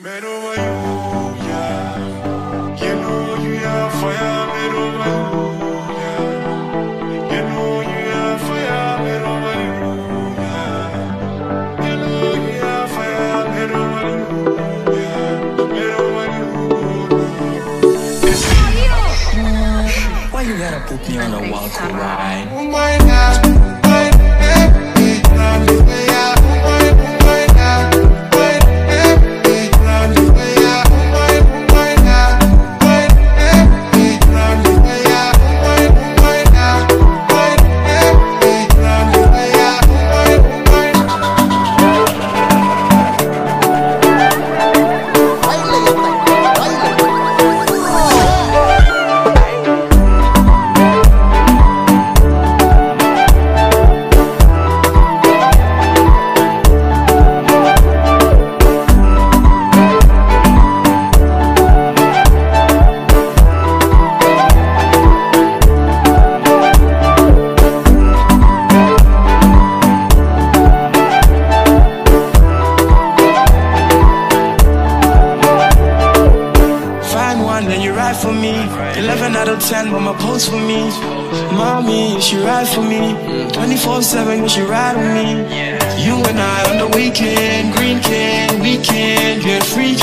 Made over you, yeah. You know you are fire, made over you, yeah. You know you are fire, made over you, yeah. You know you are fire, made over you, yeah. Made over you. Why you gotta put me on a walk ride? Oh my God, my baby, love you, yeah. Then you ride for me. 11 out of 10, but my post for me. Mommy, you should ride for me. 24/7, you should ride with me. You and I on the weekend, green can, weekend, get freaky.